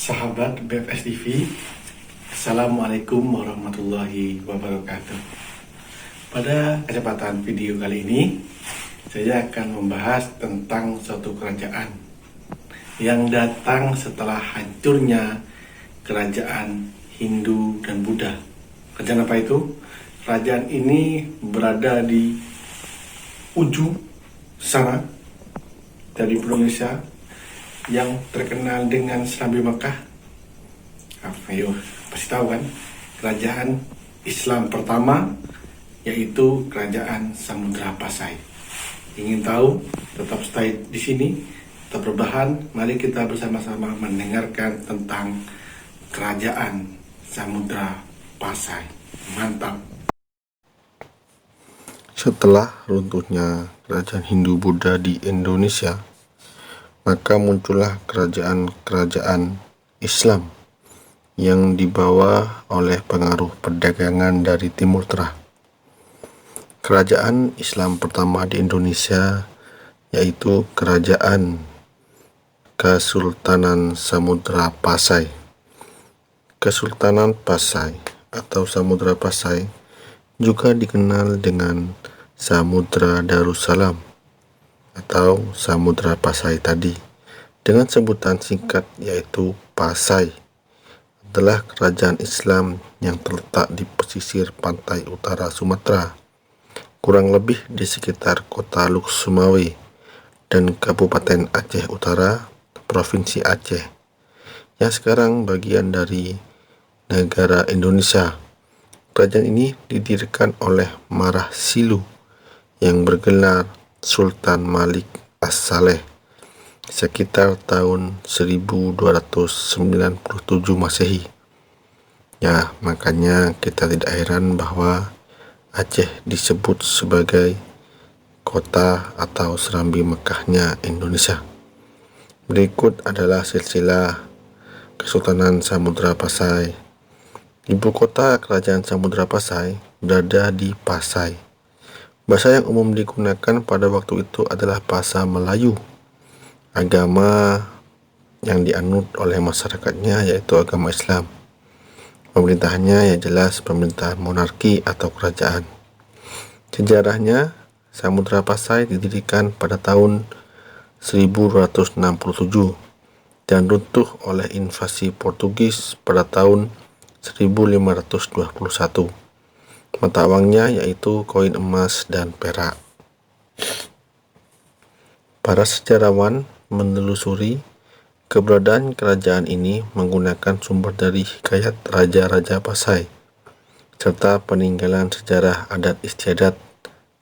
Sahabat BFS TV, Assalamualaikum warahmatullahi wabarakatuh. Pada kesempatan video kali ini, saya akan membahas tentang suatu kerajaan yang datang setelah hancurnya kerajaan Hindu dan Buddha. Kerajaan apa itu? Kerajaan ini berada di ujung sana dari Indonesia yang terkenal dengan Serambi Mekah. Ayo, pasti tahu kan? Kerajaan Islam pertama yaitu Kerajaan Samudra Pasai. Ingin tahu? Tetap stay di sini, tetap berbahan. Mari kita bersama-sama mendengarkan tentang Kerajaan Samudra Pasai. Mantap. Setelah runtuhnya kerajaan Hindu-Buddha di Indonesia, maka muncullah kerajaan-kerajaan Islam yang dibawa oleh pengaruh perdagangan dari Timur Tengah. Kerajaan Islam pertama di Indonesia yaitu Kerajaan Kesultanan Samudra Pasai. Kesultanan Pasai atau Samudra Pasai juga dikenal dengan Samudra Darussalam atau Samudra Pasai tadi, dengan sebutan singkat yaitu Pasai, adalah kerajaan Islam yang terletak di pesisir pantai utara Sumatera, kurang lebih di sekitar kota Luk Sumawe dan Kabupaten Aceh Utara, Provinsi Aceh, yang sekarang bagian dari negara Indonesia. Kerajaan ini didirikan oleh Marah Silu yang bergelar Sultan Malik As-Saleh sekitar tahun 1297 Masehi. Ya, makanya kita tidak heran bahwa Aceh disebut sebagai kota atau Serambi Mekahnya Indonesia. Berikut adalah silsilah Kesultanan Samudra Pasai. Ibu kota Kerajaan Samudra Pasai berada di Pasai. Bahasa yang umum digunakan pada waktu itu adalah bahasa Melayu. Agama yang dianut oleh masyarakatnya yaitu agama Islam. Pemerintahnya ya jelas pemerintah monarki atau kerajaan. Sejarahnya, Samudra Pasai didirikan pada tahun 1267 dan runtuh oleh invasi Portugis pada tahun 1521. Mata uangnya yaitu koin emas dan perak. Para sejarawan menelusuri keberadaan kerajaan ini menggunakan sumber dari hikayat Raja-Raja Pasai, serta peninggalan sejarah adat istiadat,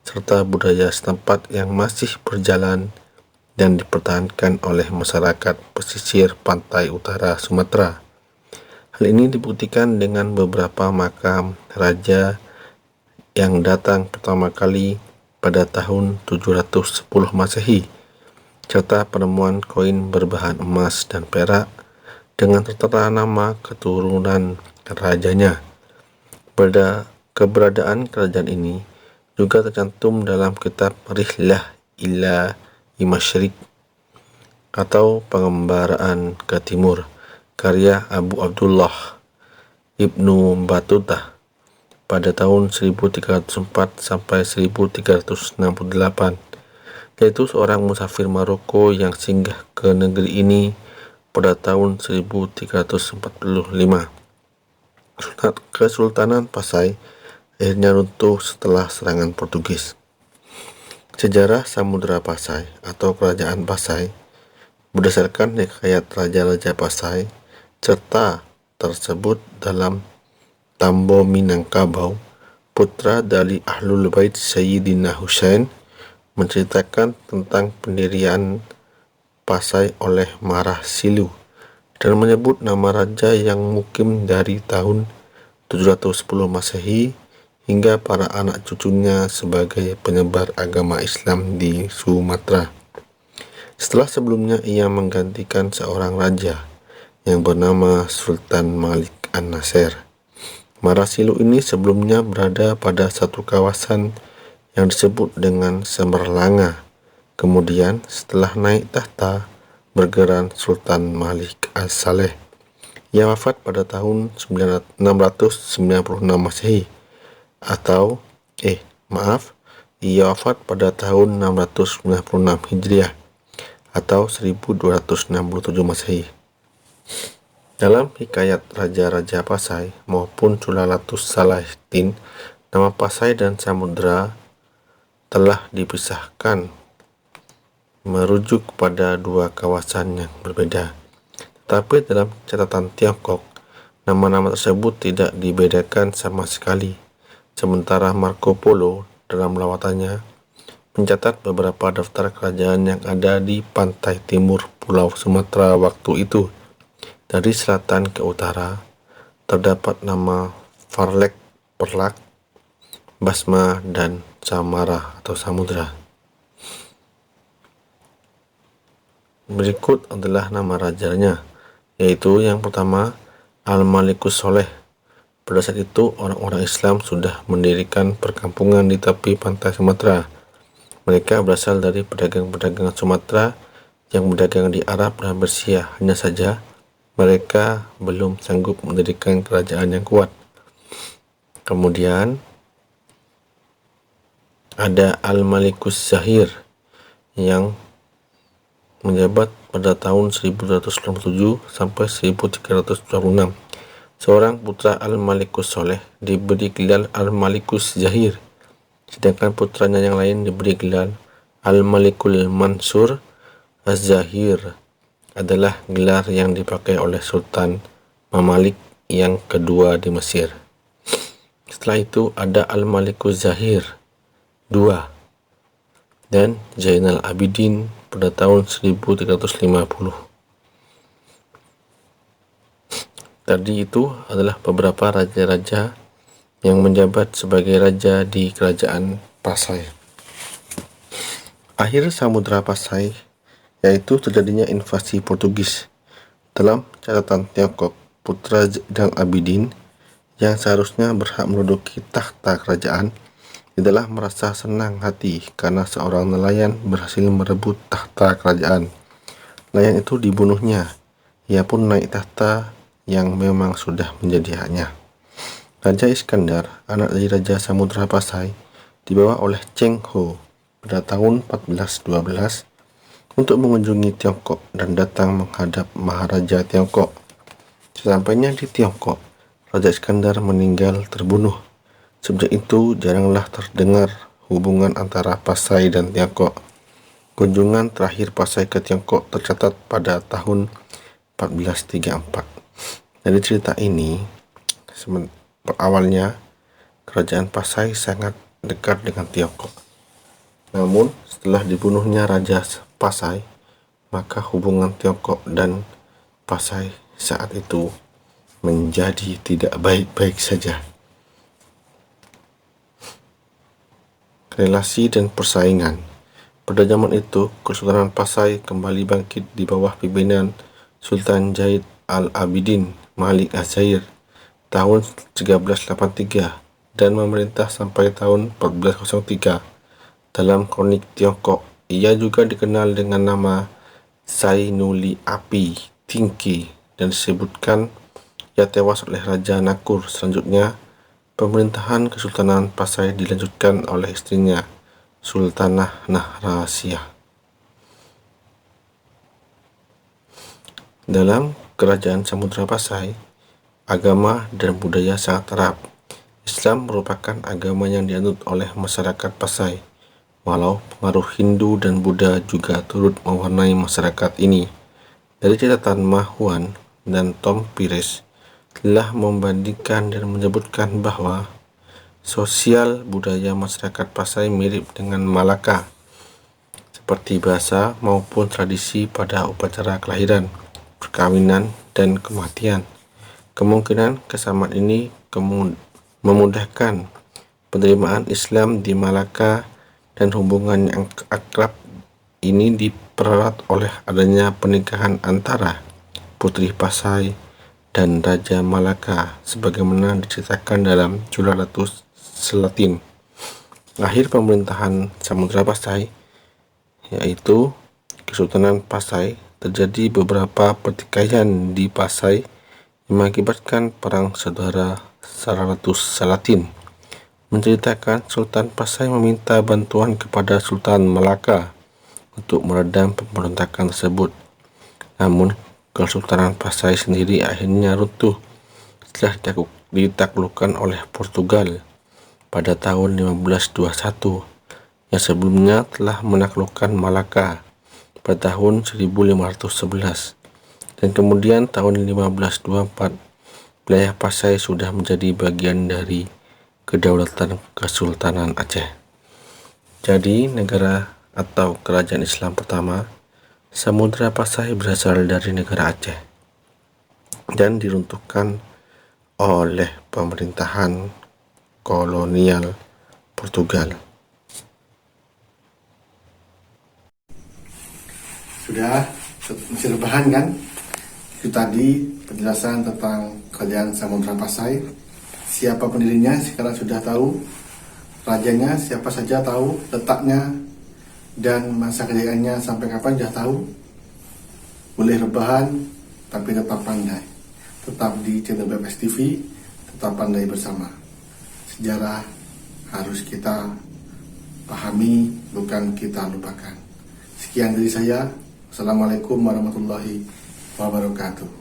serta budaya setempat yang masih berjalan dan dipertahankan oleh masyarakat pesisir pantai utara Sumatera. Hal ini dibuktikan dengan beberapa makam raja yang datang pertama kali pada tahun 710 Masehi, serta penemuan koin berbahan emas dan perak dengan tertera nama keturunan rajanya. Pada keberadaan kerajaan ini juga tercantum dalam kitab Rihlah ila Masyriq atau Pengembaraan ke Timur, karya Abu Abdullah Ibnu Battuta pada tahun 1304 sampai 1368, yaitu seorang musafir Maroko yang singgah ke negeri ini pada tahun 1345. Kesultanan Pasai akhirnya runtuh setelah serangan Portugis. Sejarah Samudra Pasai atau Kerajaan Pasai berdasarkan hikayat Raja-Raja Pasai serta tersebut dalam Tambo Minangkabau, putra dari Ahlul Bait Sayyidina Husain, menceritakan tentang pendirian Pasai oleh Marah Silu dan menyebut nama raja yang mukim dari tahun 710 Masehi hingga para anak cucunya sebagai penyebar agama Islam di Sumatera. Setelah sebelumnya ia menggantikan seorang raja yang bernama Sultan Malik An-Nasir. Marah Silu ini sebelumnya berada pada satu kawasan yang disebut dengan Semerlanga. Kemudian setelah naik tahta bergerak Sultan Malik As-Saleh Ia wafat pada tahun 696 Masehi ia wafat pada tahun 696 Hijriah atau 1267 Masehi. Dalam hikayat Raja-Raja Pasai maupun Culalatus Salatin, nama Pasai dan Samudra telah dipisahkan merujuk pada dua kawasan yang berbeda. Tetapi dalam catatan Tiongkok, nama-nama tersebut tidak dibedakan sama sekali. Sementara Marco Polo dalam lawatannya mencatat beberapa daftar kerajaan yang ada di pantai timur Pulau Sumatera waktu itu. Dari selatan ke utara terdapat nama Farlek, Perlak, Basma, dan Samara atau Samudra. Berikut adalah nama rajanya, yaitu yang pertama Al-Malikus Soleh. Pada saat itu orang-orang Islam sudah mendirikan perkampungan di tepi pantai Sumatera. Mereka berasal dari pedagang-pedagang Sumatera yang berdagang di Arab dan Persia. Hanya saja mereka belum sanggup mendirikan kerajaan yang kuat. Kemudian ada Al-Malikus Zahir yang menjabat pada tahun 1297 sampai 1326. Seorang putra Al-Malikus Soleh diberi gelar Al-Malikus Zahir, sedangkan putranya yang lain diberi gelar Al-Malikul Mansur. Az-Zahir adalah gelar yang dipakai oleh Sultan Mamalik yang kedua di Mesir. Setelah itu ada Al-Malikus Zahir II dan Zainal Abidin pada tahun 1350. Tadi itu adalah beberapa raja-raja yang menjabat sebagai raja di kerajaan Pasai. Akhir Samudra Pasai yaitu terjadinya invasi Portugis. Dalam catatan Tiongkok, putra Zainal Abidin yang seharusnya berhak menduduki tahta kerajaan adalah merasa senang hati karena seorang nelayan berhasil merebut tahta kerajaan. Nelayan itu dibunuhnya. Ia pun naik tahta yang memang sudah menjadi haknya. Raja Iskandar, anak dari Raja Samudra Pasai, dibawa oleh Cheng Ho pada tahun 1412 untuk mengunjungi Tiongkok dan datang menghadap Maharaja Tiongkok. Sesampainya di Tiongkok, Raja Iskandar meninggal terbunuh. Sejak itu jaranglah terdengar hubungan antara Pasai dan Tiongkok. Kunjungan terakhir Pasai ke Tiongkok tercatat pada tahun 1434. Dari cerita ini, awalnya kerajaan Pasai sangat dekat dengan Tiongkok. Namun setelah dibunuhnya Raja Pasai, maka hubungan Tiongkok dan Pasai saat itu menjadi tidak baik-baik saja. Relasi dan persaingan. Pada zaman itu, Kesultanan Pasai kembali bangkit di bawah pimpinan Sultan Zaid Al-Abidin Malik Az-Zahir tahun 1383 dan memerintah sampai tahun 1403. Dalam kronik Tiongkok, ia juga dikenal dengan nama Zainuli Api Tingki dan disebutkan ia tewas oleh Raja Nakur. Selanjutnya, pemerintahan Kesultanan Pasai dilanjutkan oleh istrinya, Sultanah Nahrasiyah. Dalam kerajaan Samudra Pasai, agama dan budaya sangat erat. Islam merupakan agama yang dianut oleh masyarakat Pasai, walau pengaruh Hindu dan Buddha juga turut mewarnai masyarakat ini. Dari catatan Ma Huan dan Tom Pires telah membandingkan dan menyebutkan bahwa sosial budaya masyarakat Pasai mirip dengan Malaka, seperti bahasa maupun tradisi pada upacara kelahiran, perkawinan, dan kematian. Kemungkinan kesamaan ini memudahkan penerimaan Islam di Malaka dan hubungan yang akrab ini dipererat oleh adanya pernikahan antara putri Pasai dan Raja Malaka sebagaimana diceritakan dalam Culalatus Salatin. Akhir pemerintahan Samudra Pasai yaitu Kesultanan Pasai, terjadi beberapa pertikaian di Pasai mengakibatkan perang saudara Salaratus Salatin. Menceritakan Sultan Pasai meminta bantuan kepada Sultan Malaka untuk meredam pemberontakan tersebut. Namun, Kesultanan Pasai sendiri akhirnya runtuh setelah ditaklukkan oleh Portugal pada tahun 1521, yang sebelumnya telah menaklukkan Malaka pada tahun 1511, dan kemudian tahun 1524 wilayah Pasai sudah menjadi bagian dari kedaulatan Kesultanan Aceh. Jadi, negara atau kerajaan Islam pertama Samudra Pasai berasal dari negara Aceh dan diruntuhkan oleh pemerintahan kolonial Portugal. Sudah masih rebahan kan? Itu tadi penjelasan tentang kerajaan Samudra Pasai. Siapa pendirinya sekarang sudah tahu, rajanya siapa saja tahu, letaknya dan masa kejayaannya sampai kapan sudah tahu. Boleh rebahan tapi tetap pandai. Tetap di channel BFS TV, tetap pandai bersama. Sejarah harus kita pahami, bukan kita lupakan. Sekian dari saya. Assalamualaikum warahmatullahi wabarakatuh.